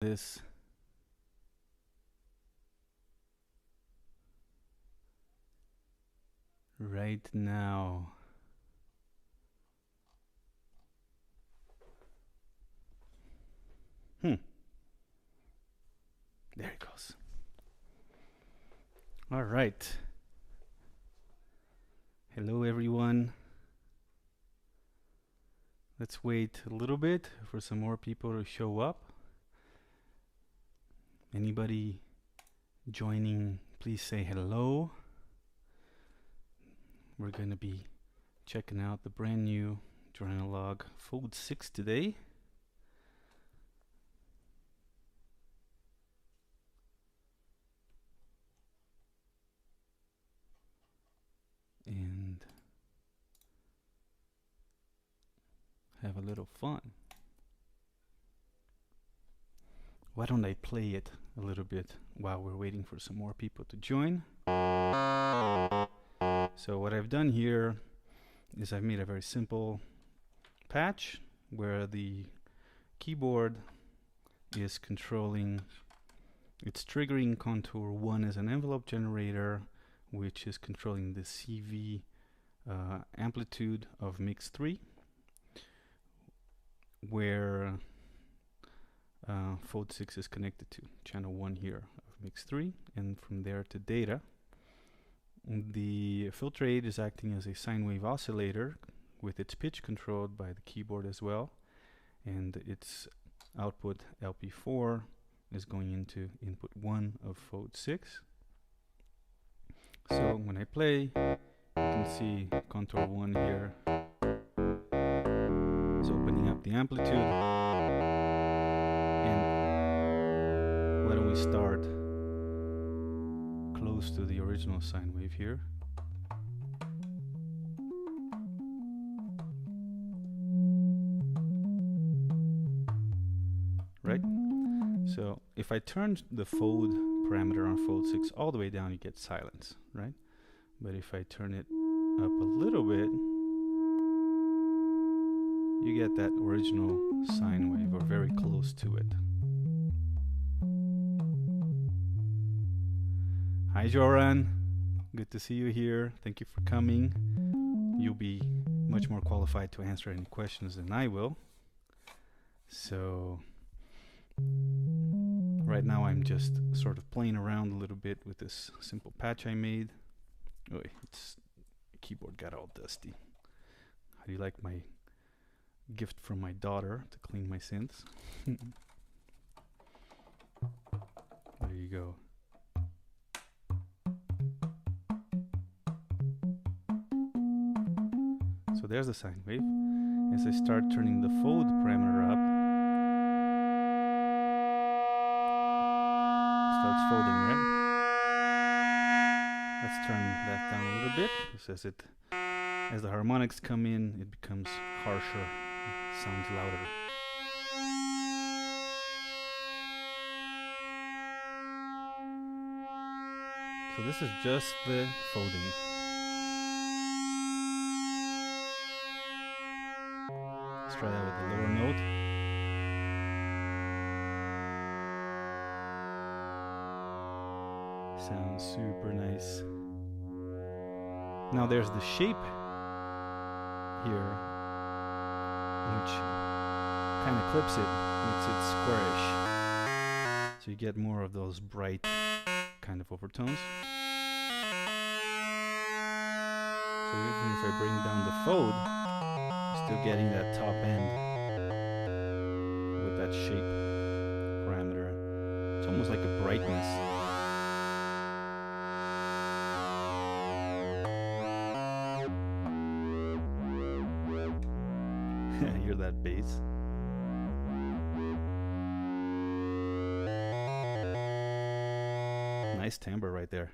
this. Right now. There it goes. All right. Hello, everyone. Let's wait a little bit for some more people to show up. Anybody joining, please say hello. We're going to be checking out the brand new Joranalogue Fold 6 today. And have a little fun. Why don't I play it a little bit while we're waiting for some more people to join? So what I've done here is I've made a very simple patch where the keyboard is controlling, it's triggering contour 1 as an envelope generator, which is controlling the CV amplitude of mix 3, where Fold 6 is connected to channel 1 here of mix 3, and from there to data. The filter aid is acting as a sine wave oscillator with its pitch controlled by the keyboard as well, and its output LP4 is going into input 1 of Fold 6. So when I play, you can see contour 1 here is opening up the amplitude. And why don't we start close to the original sine wave here. Right? So if I turn the fold parameter on Fold 6 all the way down, you get silence, right? But if I turn it up a little bit, you get that original sine wave, or very close to it. Hi Joran, good to see you here. Thank you for coming. You'll be much more qualified to answer any questions than I will. So right now I'm just sort of playing around a little bit with this simple patch I made. Oh, the keyboard got all dusty. How do you like my gift from my daughter to clean my synths? There you go. So there's the sine wave. As I start turning the fold parameter up, it starts folding, right? Let's turn that down a little bit, because as the harmonics come in, it becomes harsher, sounds louder. So this is just the folding. Let's try that with the lower note. Sounds super nice. Now there's the shape here, which kind of clips it, makes it squarish. So you get more of those bright kind of overtones. So even if I bring down the fold, I'm still getting that top end with that shape parameter. It's almost like a brightness. Hear that bass? Nice timbre right there.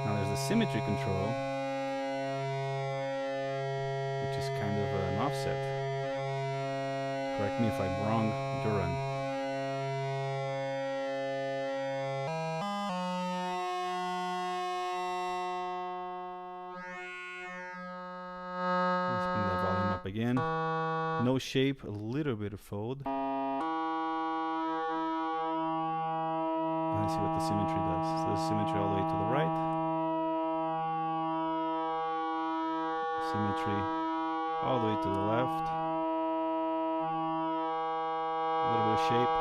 Now there's the Symmetry Control, which is kind of an offset. Correct me if I'm wrong, Joran. Let's bring that volume up again. No shape, a little bit of fold. Let's see what the symmetry does. So the symmetry all the way to the right. Symmetry all the way to the left. A little bit of shape.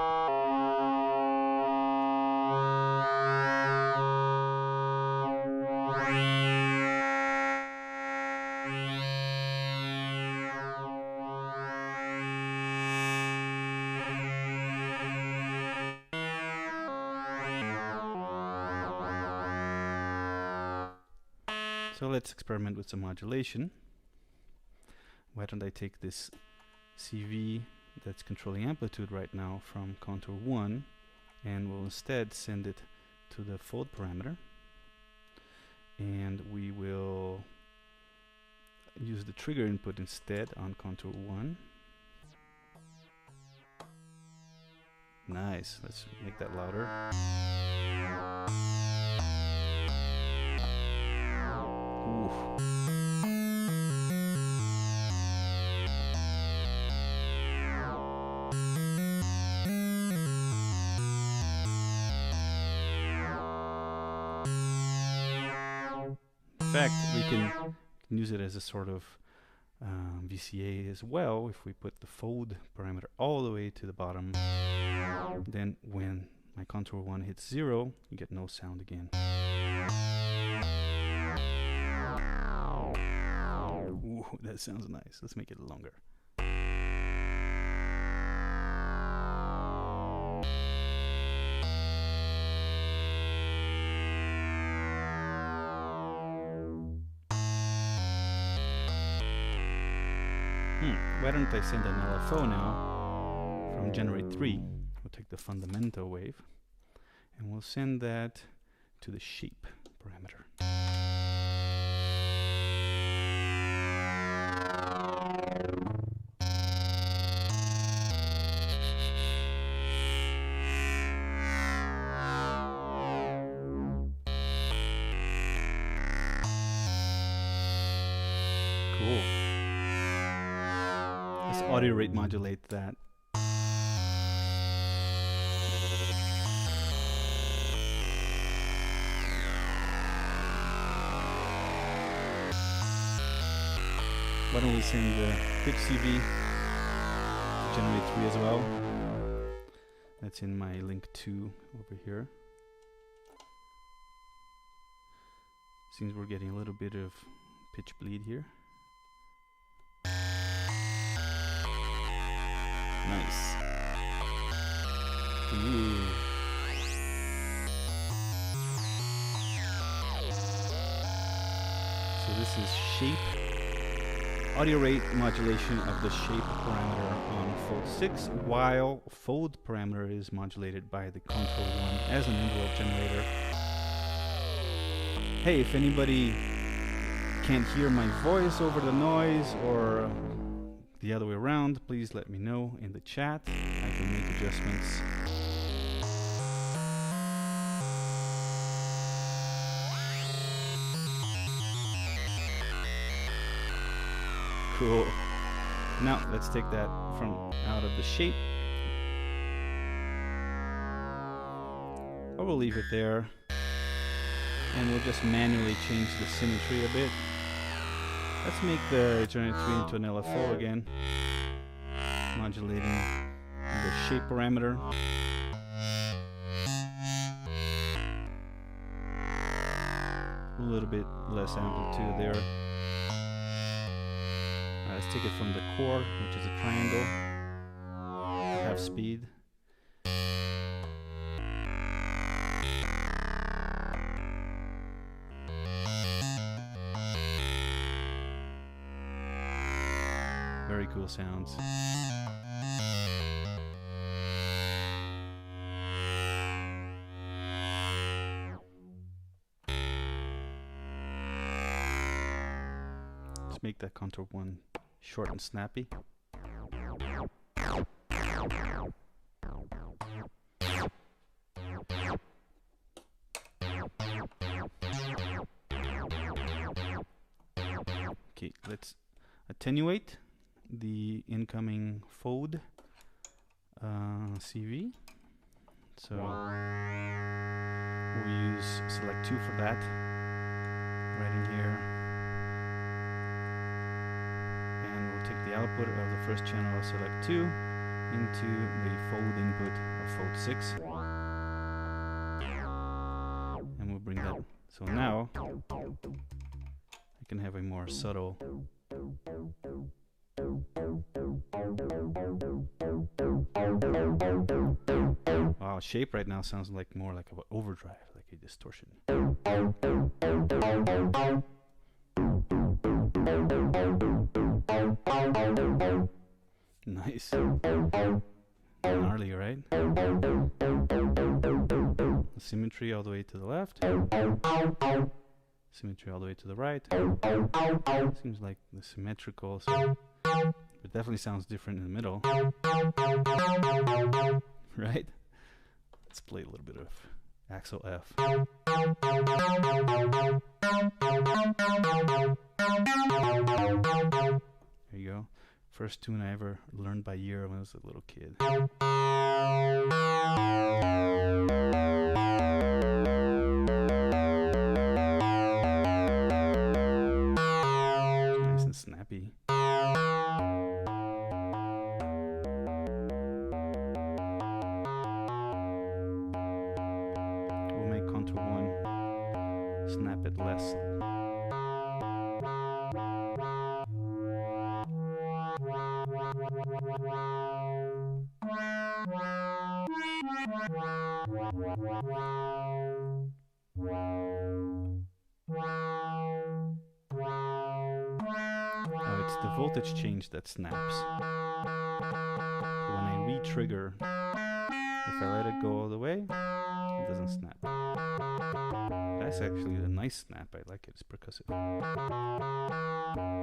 So let's experiment with some modulation. Why don't I take this CV that's controlling amplitude right now from contour 1 and we'll instead send it to the fold parameter, and we will use the trigger input instead on contour 1. Nice, let's make that louder. Oof. In fact, we can use it as a sort of VCA as well. If we put the fold parameter all the way to the bottom, then when my contour 1 hits 0, you get no sound again. Ooh, that sounds nice. Let's make it longer. Why don't I send an LFO now from generate 3? We'll take the fundamental wave and we'll send that to the shape parameter. Cool. Let's audio rate modulate that. Why don't we send the pitch CV to generate 3 as well? That's in my link 2 over here. Seems we're getting a little bit of pitch bleed here. Nice. Ooh. So this is shape, audio rate modulation of the shape parameter on fold 6, while fold parameter is modulated by the contour 1 as an envelope generator. Hey, if anybody can't hear my voice over the noise or the other way around, please let me know in the chat. I can make adjustments. Cool. Now let's take that from out of the shape. Or we'll leave it there. And we'll just manually change the symmetry a bit. Let's make the generate 3 into an LFO again, modulating the shape parameter. A little bit less amplitude there. Let's take it from the core, which is a triangle, half speed. Very cool sounds. Let's make that contour 1 short and snappy. Okay, let's attenuate the incoming FOD CV. So we'll use select 2 for that, right in here. And we'll take the output of the first channel of select 2 into the FOD input of FOD 6. And we'll bring that. So now I can have a more subtle wow, shape right now sounds like more like an overdrive, like a distortion. Nice. Gnarly, right? Symmetry all the way to the left. Symmetry all the way to the right. Seems like the symmetrical, so it definitely sounds different in the middle. Right? Let's play a little bit of Axel F. There you go. First tune I ever learned by ear when I was a little kid. Nice and snappy. We'll make contour 1 snap it less. Oh, it's the voltage change that snaps. When I re-trigger, if I let it go all the way, it doesn't snap. That's actually a nice snap. I like it. It's percussive.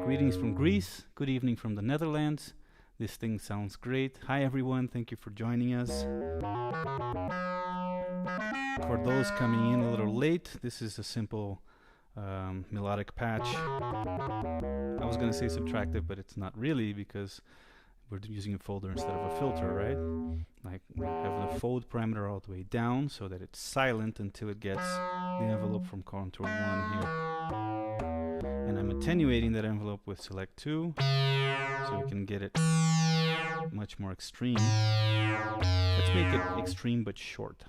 Greetings from Greece. Good evening from the Netherlands. This thing sounds great. Hi everyone. Thank you for joining us. For those coming in a little late, this is a simple melodic patch. I was going to say subtractive, but it's not really, because we're using a folder instead of a filter, right? Like, we have the fold parameter all the way down so that it's silent until it gets the envelope from contour 1 here. And I'm attenuating that envelope with select 2 so we can get it much more extreme. Let's make it extreme but short.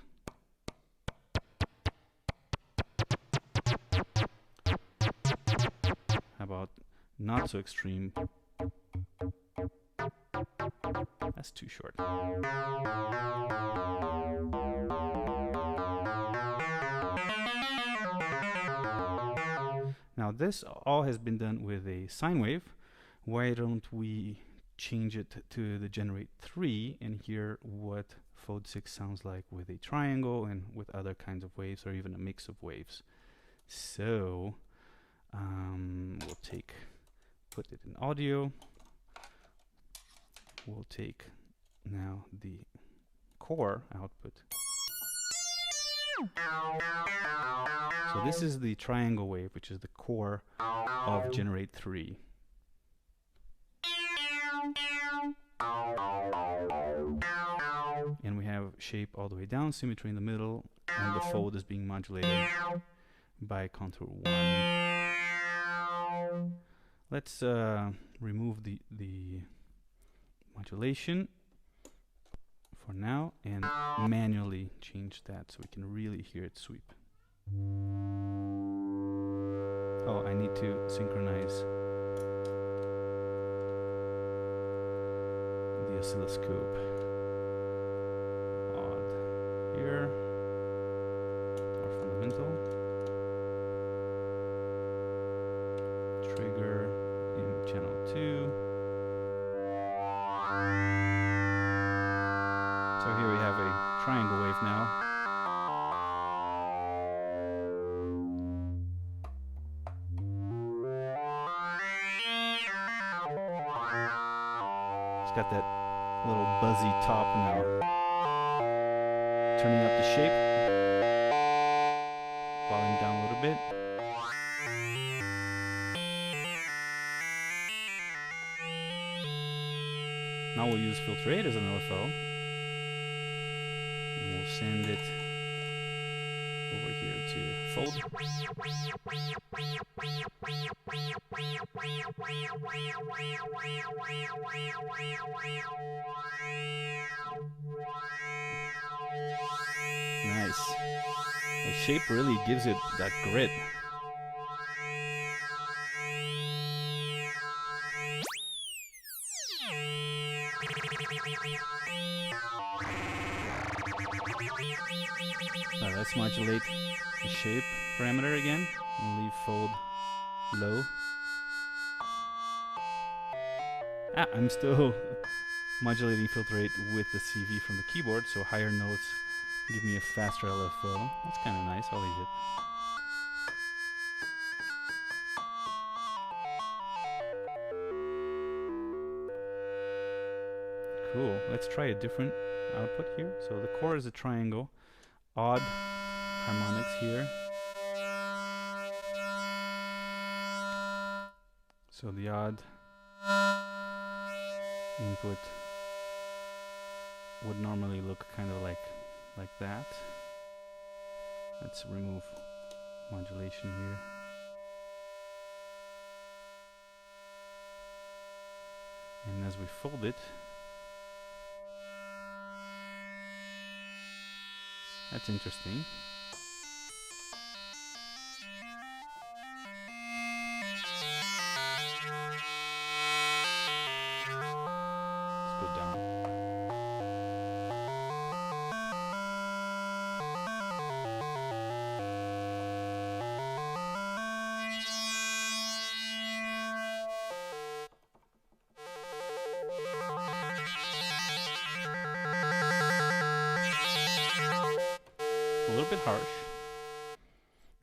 How about not so extreme? That's too short. Now this all has been done with a sine wave. Why don't we change it to the generate 3 and hear what FOD 6 sounds like with a triangle and with other kinds of waves, or even a mix of waves. So we'll put it in audio. We'll take now the core output. So this is the triangle wave, which is the core of generate 3. And we have shape all the way down, symmetry in the middle, and the fold is being modulated by contour 1. Let's remove the modulation for now and manually change that so we can really hear it sweep. Oh, I need to synchronize the oscilloscope. Odd here, or fundamental. Trigger in channel 2. So here we have a triangle wave now. It's got that little buzzy top now. Turning up the shape. Volume down a little bit. Now we'll use filter 8 as an LFO. And we'll send it over here to fold. Nice. The shape really gives it that grit. Alright, let's modulate the shape parameter again and leave fold low. I'm still modulating filter 8 with the CV from the keyboard, so higher notes give me a faster LFO. That's kind of nice, I'll leave it. Cool, let's try a different output here. So the chord is a triangle, odd harmonics here. So the odd input would normally look kind of like that. Let's remove modulation here. And as we fold it, that's interesting. Let's go down. A little bit harsh.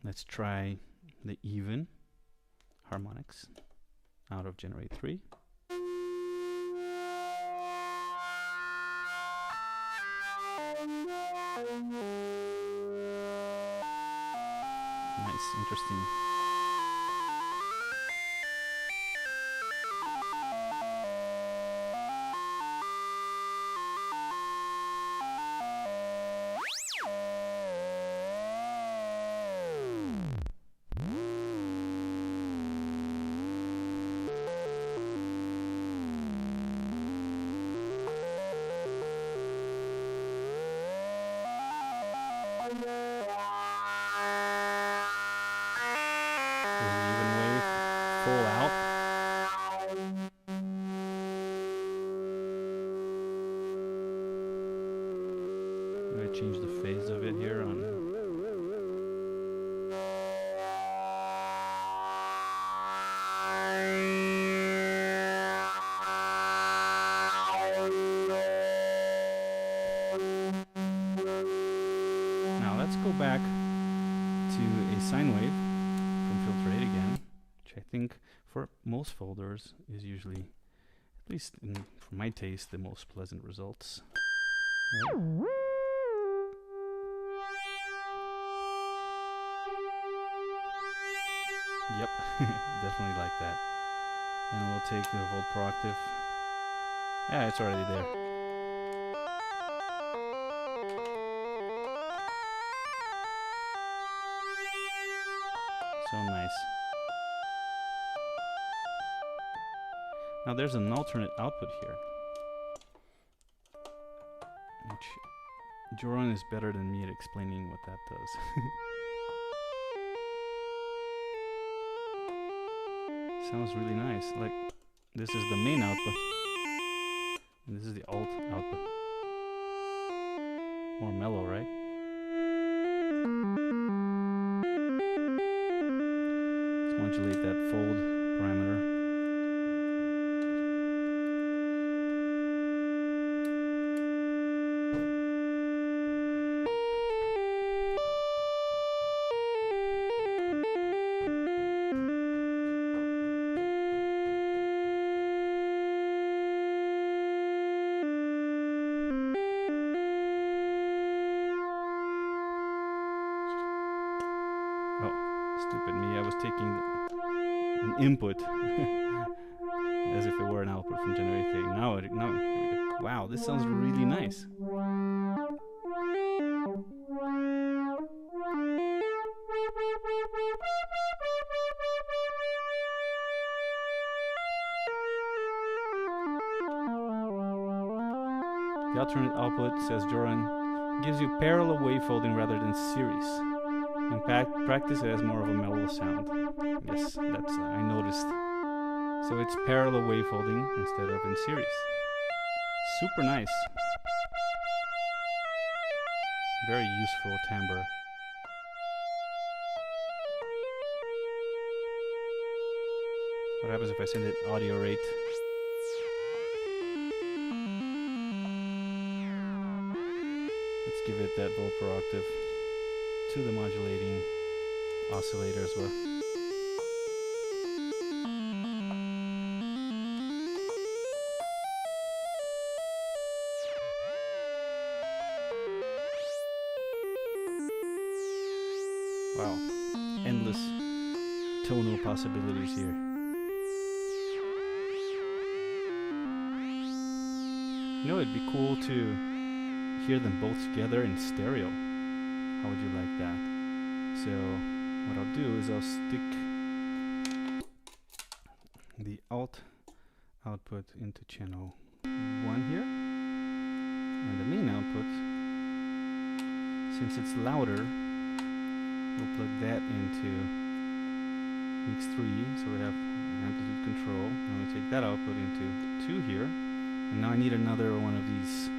Let's try the even harmonics out of Generate 3. Nice, interesting. Full out. I'm going to change the phase of it here on. Now let's go back to a sine wave from filter 8 again. I think for most folders is usually, at least for my taste, the most pleasant results. Right? Yep, definitely like that. And we'll take the volt per octave. Yeah, it's already there. So nice. Now there's an alternate output here, which Joran is better than me at explaining what that does. Sounds really nice. Like, this is the main output, and this is the alt output. More mellow, right? Let's modulate that fold parameter. Stupid me, I was taking an input as if it were an output from Generate 3. Now here we go. Wow, this sounds really nice. The alternate output, says Joran, gives you parallel wavefolding rather than series. In practice, it has more of a mellow sound. Yes, that's I noticed. So it's parallel wavefolding instead of in series. Super nice. Very useful timbre. What happens if I send it audio rate? Let's give it that volt per octave to the modulating oscillator as well. Wow, endless tonal possibilities here. You know, it'd be cool to hear them both together in stereo. How would you like that? So what I'll do is I'll stick the alt output into channel 1 here, and the main output, since it's louder, we'll plug that into mix 3, so we have amplitude control. Now we take that output into 2 here, and now I need another one of these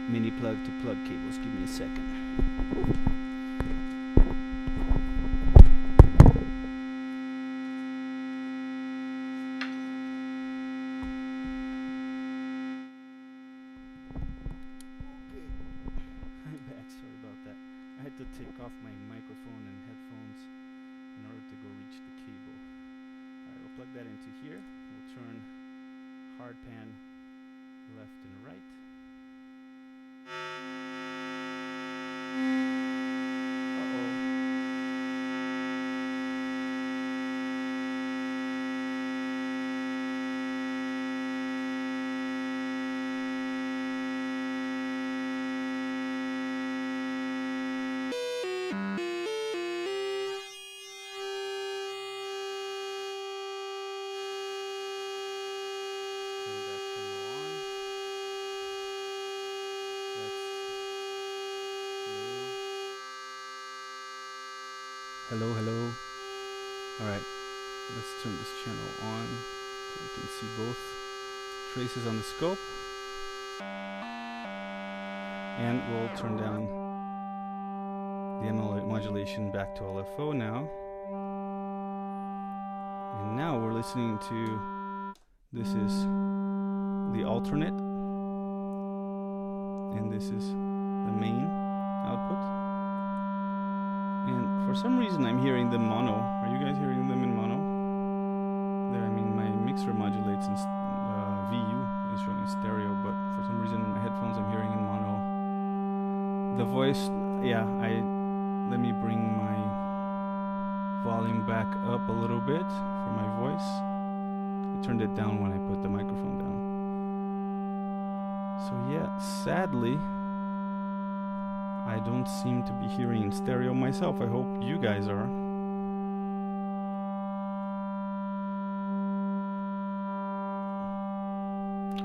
mini plug-to-plug cables. Give me a second. To take off my microphone and headphones in order to go reach the cable. Alright, we'll plug that into here. We'll turn hard pan left and right. Hello, hello. Alright, let's turn this channel on so we can see both traces on the scope. And we'll turn down the modulation back to LFO now. And now we're listening to, this is the alternate, and this is the main output. And for some reason I'm hearing them mono. Are you guys hearing them in mono? There, I mean, my mixer modulates in VU is showing stereo, but for some reason in my headphones I'm hearing in mono. The voice, yeah, let me bring my volume back up a little bit for my voice. I turned it down when I put the microphone down. So yeah, sadly, I don't seem to be hearing in stereo myself. I hope you guys are.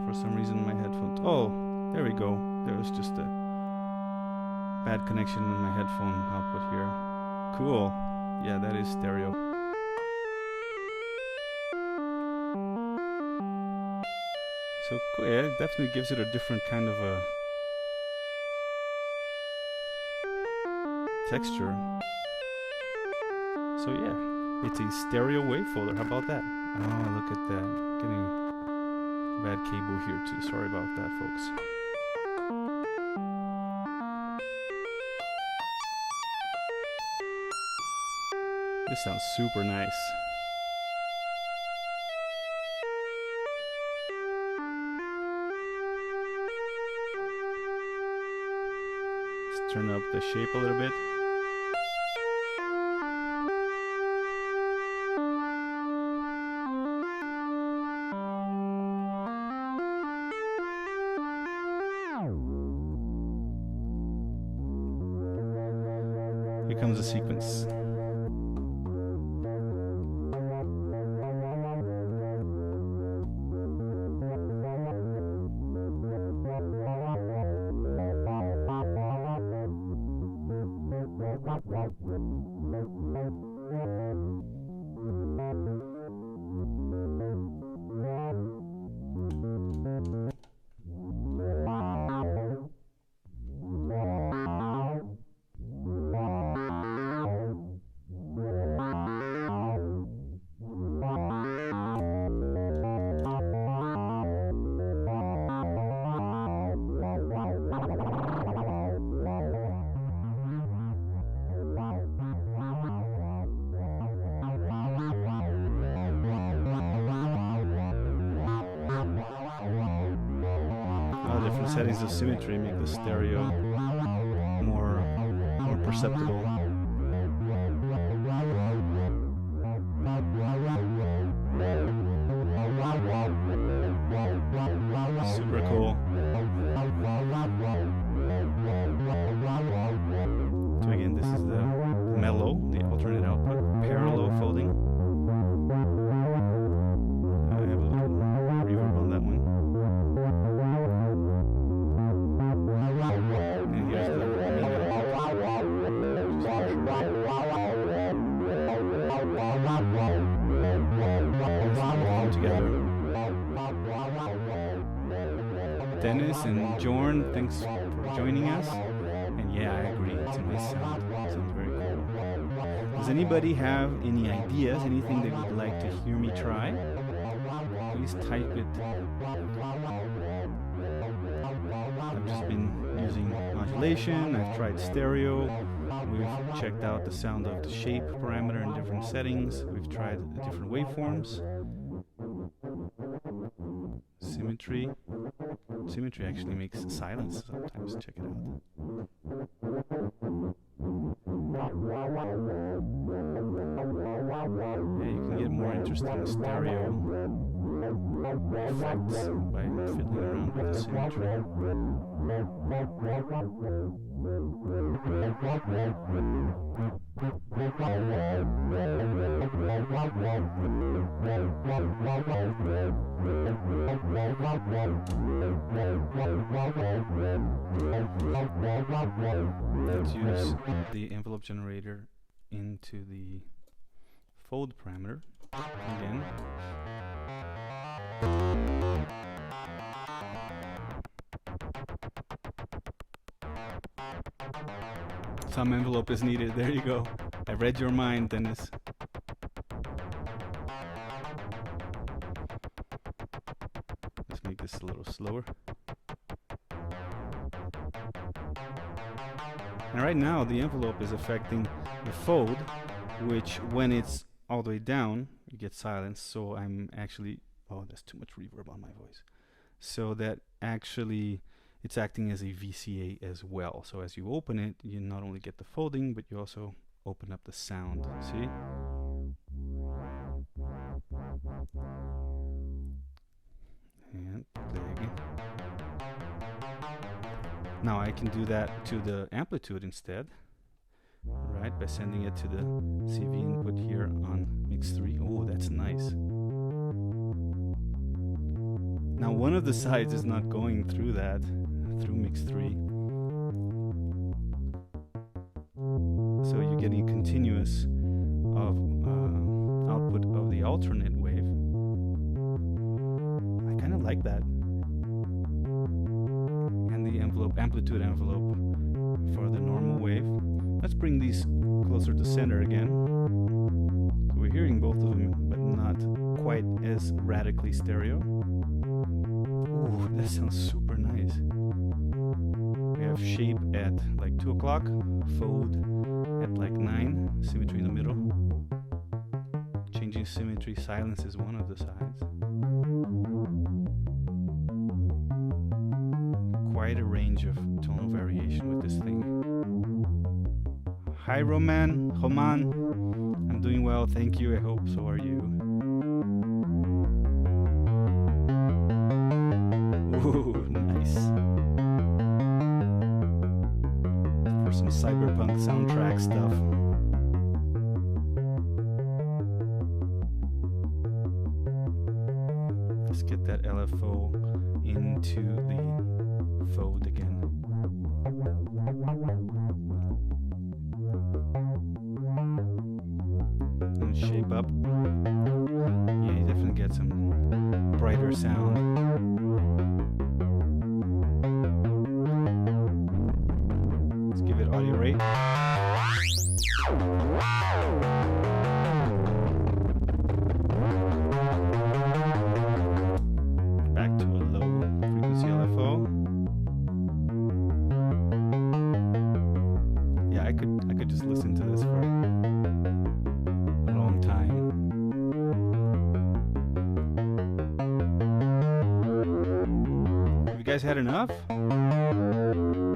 For some reason my headphones... Oh, there we go. There was just a bad connection in my headphone output here. Cool. Yeah, that is stereo. So cool. Yeah, it definitely gives it a different kind of a texture. So yeah, it's a stereo wavefolder. How about that? Oh, look at that. Getting bad cable here too. Sorry about that, folks. This sounds super nice. Let's turn up the shape a little bit. becomes a sequence. Different settings of symmetry make the stereo more perceptible. Super cool. So again, this is the mellow, the alternate output, parallel folding. I have a little reverb on that one. Dennis and Jorn, thanks for joining us. And yeah, I agree, it's a nice sound. It sounds very cool. Does anybody have any ideas, anything they would like to hear me try? Please type it. I've just been using modulation, I've tried stereo, we've checked out the sound of the shape parameter in different settings, we've tried the different waveforms. Symmetry. Symmetry actually makes silence sometimes. Check it out. Yeah, you can get more interesting stereo effects by fiddling around with the symmetry. Let's use the envelope generator into the fold parameter again. Some envelope is needed. There you go. I read your mind, Dennis. Let's make this a little slower. And right now the envelope is affecting the fold, which when it's all the way down, you get silence. So I'm actually, oh, there's too much reverb on my voice. So that actually, it's acting as a VCA as well. So as you open it, you not only get the folding, but you also open up the sound. See? And play again. Now I can do that to the amplitude instead, right? By sending it to the CV input here on mix 3. Oh, that's nice. Now one of the sides is not going through that, through mix 3. So you're getting continuous of output of the alternate wave. I kind of like that. And the envelope, amplitude envelope for the normal wave. Let's bring these closer to center again. So we're hearing both of them, but not quite as radically stereo. Ooh, that sounds super nice. We have shape at like 2 o'clock, fold at like 9, symmetry in the middle. Changing symmetry, silence is one of the sides. Quite a range of tonal variation with this thing. Hi Roman, I'm doing well, thank you, I hope so are you. Ooh, nice. For some some cyberpunk soundtrack stuff. Let's get that LFO into the fold again. And shape up. Yeah, you definitely get some brighter sound. Let's give it audio rate. Back to a low frequency LFO. Yeah, I could just listen to this for a long time. Have you guys had enough?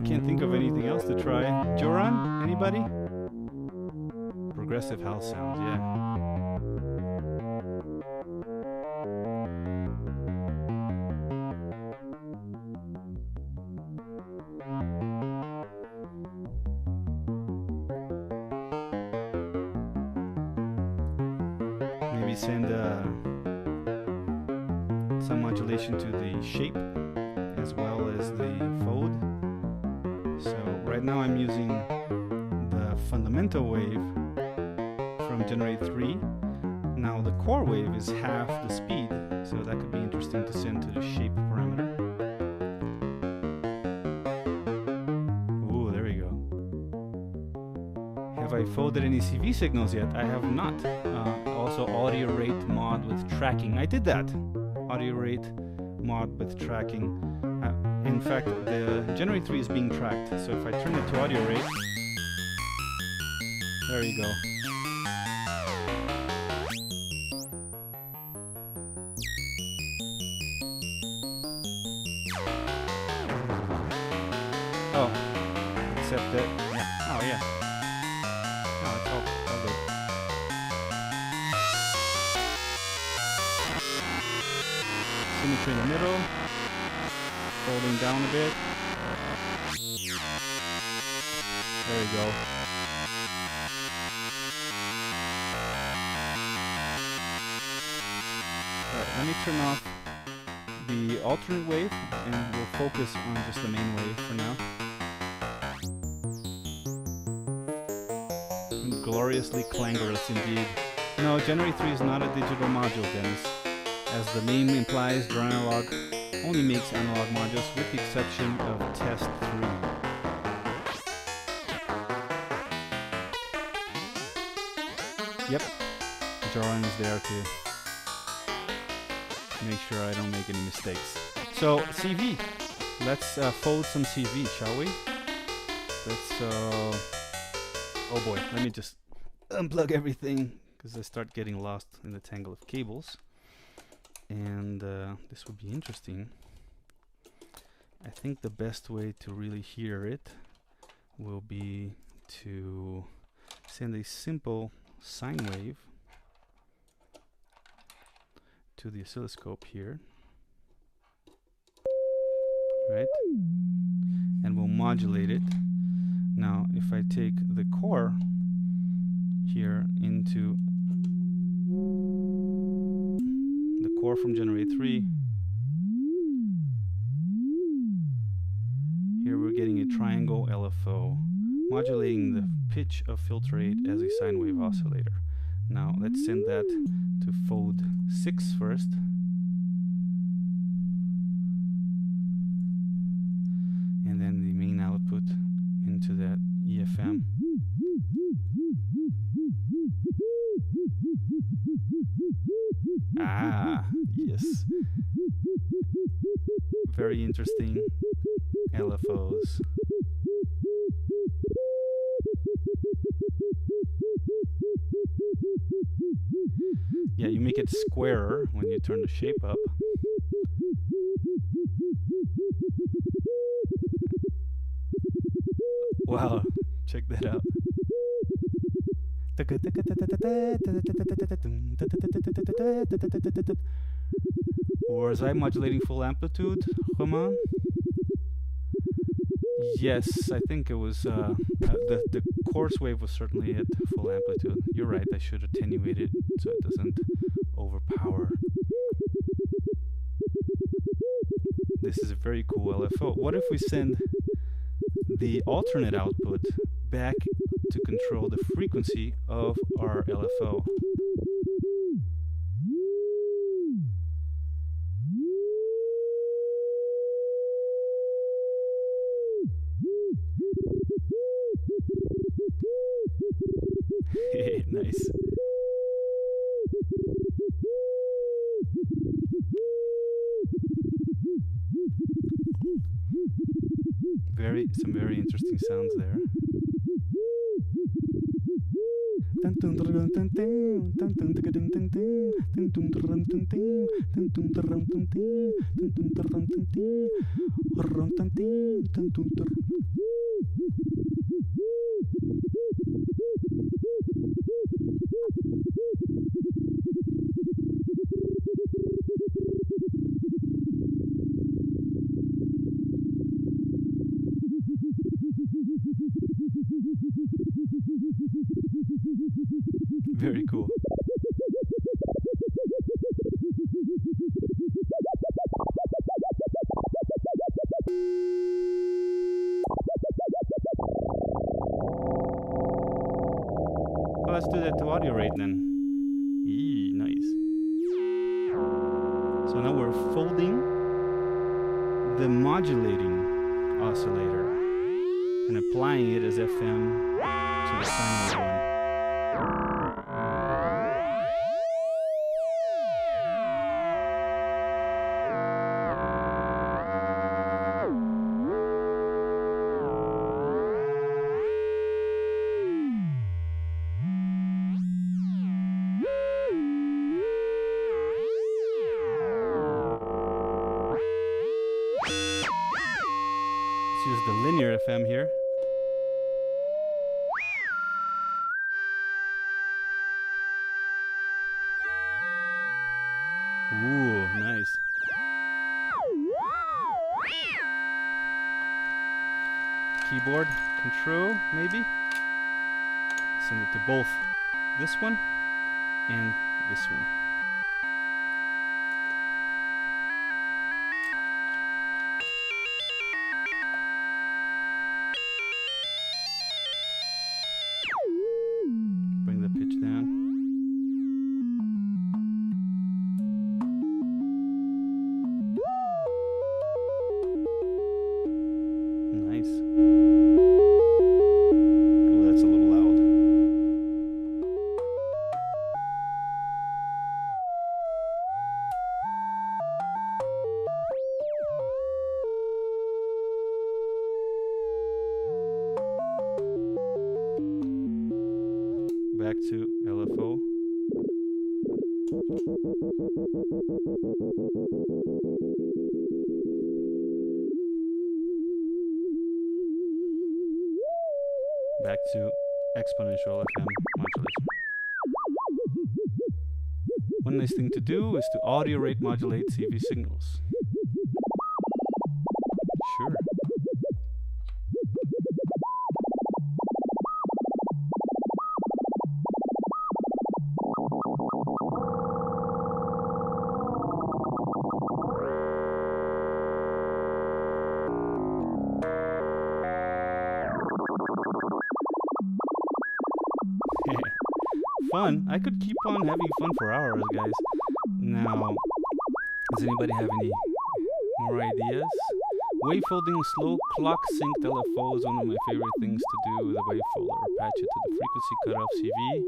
Can't think of anything else to try. Joran? Anybody? Progressive house sounds, yeah. Maybe send some modulation to the shape as well as the fold. So right now I'm using the fundamental wave from Generate 3. Now the core wave is half the speed, so that could be interesting to send to the shape parameter. Ooh, there we go. Have I folded any CV signals yet? I have not. Also audio rate mod with tracking. I did that. Audio rate mod with tracking. In fact, the Generate 3 is being tracked, so if I turn it to audio rate, there you go. Oh, except that, yeah, oh yeah. No, it's all good. Symmetry in the middle. Folding down a bit. There you go. Alright, let me turn off the alternate wave and we'll focus on just the main wave for now. And gloriously clangorous indeed. No, Generate 3 is not a digital module, Dennis. As the name implies, Joranalogue only makes analog modules with the exception of test 3. Yep, Joran is there to make sure I don't make any mistakes. So, CV. Let's fold some CV, shall we? Let's, oh boy, let me just unplug everything because I start getting lost in the tangle of cables. And this would be interesting. I think the best way to really hear it will be to send a simple sine wave to the oscilloscope here, right? And we'll modulate it. Now, if I take the core here into the core from Generate 3, here we're getting a triangle LFO, modulating the pitch of filter rate as a sine wave oscillator. Now let's send that to fold 6 first. And then the main output into that EFM. Ah, yes. Very interesting LFOs. Yeah, you make it squarer when you turn the shape up. Wow, check that out. Or was I modulating full amplitude, Roman? Yes, I think it was the coarse wave was certainly at full amplitude. You're right, I should attenuate it so it doesn't overpower. This is a very cool LFO. What if we send the alternate output back to control the frequency of our LFO? Nice. Some very interesting sounds there. Very cool. Well, let's do that to audio rate then. Eee, nice. So now we're folding the modulating oscillator and applying it as FM to the final one. Let's use the linear FM here. Ooh, nice. Keyboard control, maybe. Send it to both this one and this one. Bring the pitch down. Nice. Oh, that's a little loud. Back to LFO. Back to exponential FM modulation. One nice thing to do is to audio rate modulate CV signals. Sure. Fun. I could keep on having fun for hours, guys. Now, does anybody have any more ideas? Wavefolding slow clock synced LFO is one of my favorite things to do with a wavefolder. Patch it to the frequency cutoff CV.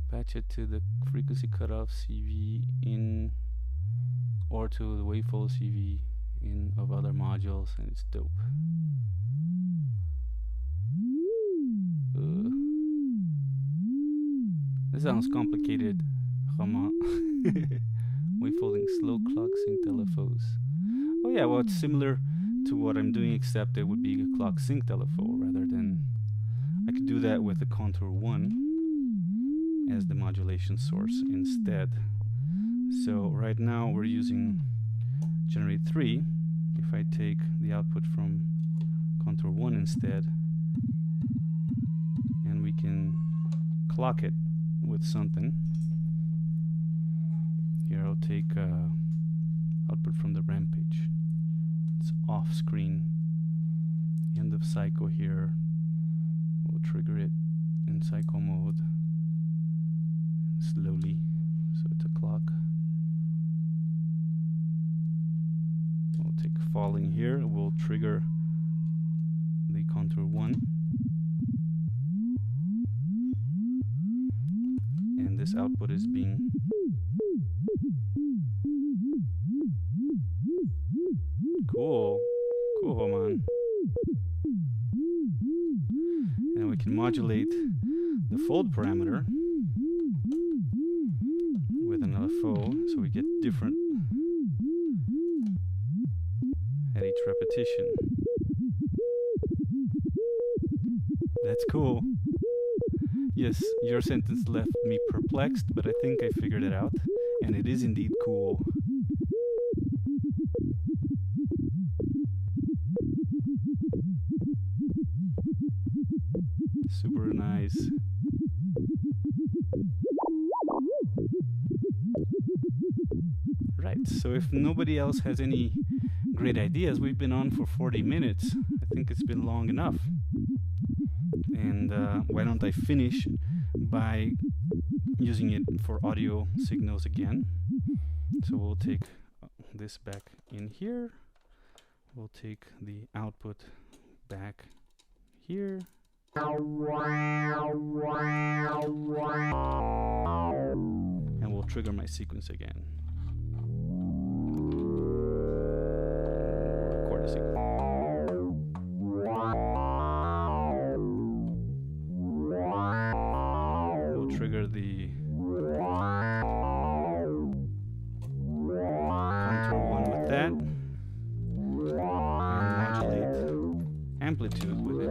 Patch it to the frequency cutoff CV in, or to the wavefold CV in of other modules, and it's dope. This sounds complicated. Come on. Wavefolding slow clock synced LFOs. Oh yeah, well, it's similar to what I'm doing, except it would be a clock synced LFO rather than... I could do that with the contour 1 as the modulation source instead. So right now we're using generate 3 if I take the output from contour 1 instead, and we can clock it with something. Here I'll take output from the ramp page. It's off screen. End of cycle here. We'll trigger it in cycle mode slowly, so it's a clock. We'll take falling here. We'll trigger the contour 1, and this output is being cool, man. And we can modulate the fold parameter with an LFO, so we get different at each repetition. That's cool. Yes, your sentence left me perplexed, but I think I figured it out, and it is indeed cool. Super nice. Right, so if nobody else has any great ideas, we've been on for 40 minutes. I think it's been long enough. And why don't I finish by using it for audio signals again. So we'll take this back in here. We'll take the output back here. And we'll trigger my sequence again. Record the sequence. We'll trigger the contour 1 with that. And modulate amplitude with it.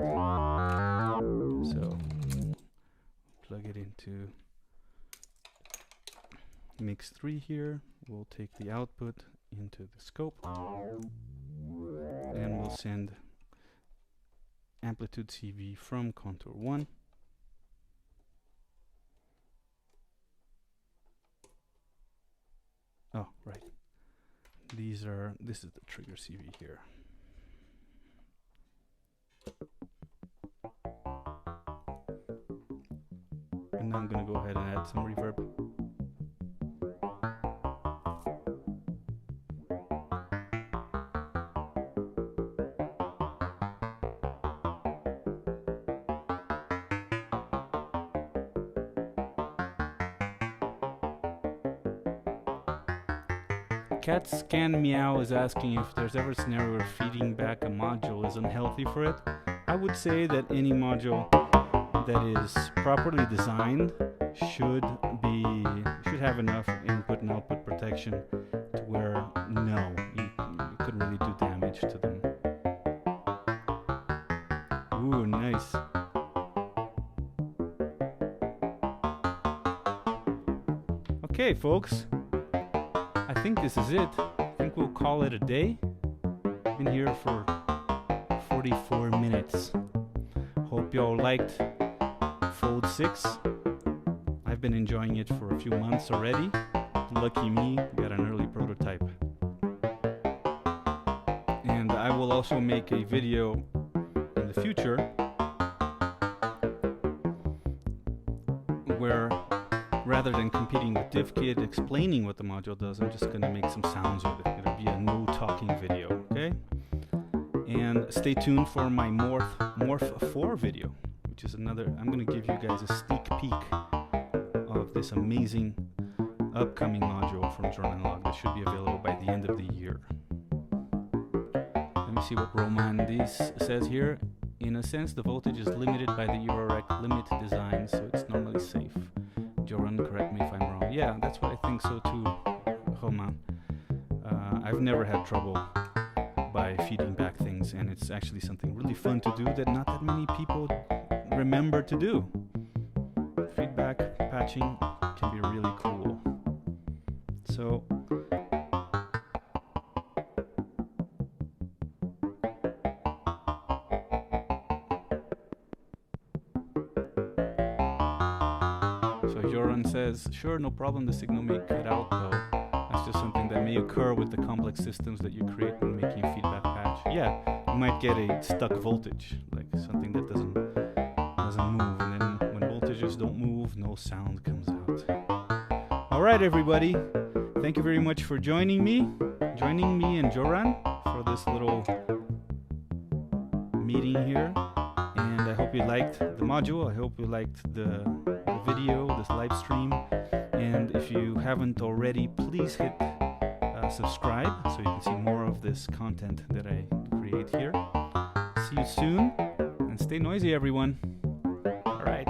So plug it into mix 3 here. We'll take the output into the scope and we'll send amplitude CV from contour 1. Oh, right. This is the trigger CV here. And now I'm going to go ahead and add some reverb. Cat Scan Meow is asking if there's ever a scenario where feeding back a module is unhealthy for it. I would say that any module that is properly designed should have enough input and output protection to where no, you couldn't really do damage to them. Ooh, nice. Okay, folks. I think this is it. I think we'll call it a day. Been here for 44 minutes. Hope y'all liked Fold 6. I've been enjoying it for a few months already. Lucky me, got an early prototype. And I will also make a video in the future where rather than competing with DivKit explaining what the module does, I'm just going to make some sounds with it. It'll be a no talking video, okay? And stay tuned for my Morph 4 video, which is another, I'm going to give you guys a sneak peek of this amazing upcoming module from Joranalogue that should be available by the end of the year. Let me see what Roman says here. In a sense, the voltage is limited by the Eurorec limit design, so it's normally safe. Joran, correct me if I'm wrong. Yeah, that's what I think so too, Roman. I've never had trouble by feeding back things, and it's actually something really fun to do that not that many people remember to do. Feedback patching can be really cool. So So Joran says, sure, no problem, the signal may cut out though. That's just something that may occur with the complex systems that you create when making a feedback patch. Yeah, you might get a stuck voltage, like something that doesn't move, and then when voltages don't move, no sound comes out. Alright everybody, thank you very much for joining me and Joran for this little meeting here. And I hope you liked the module, I hope you liked the video, this live stream. And if you haven't already, please hit subscribe so you can see more of this content that I create here. See you soon, and stay noisy everyone. Alright.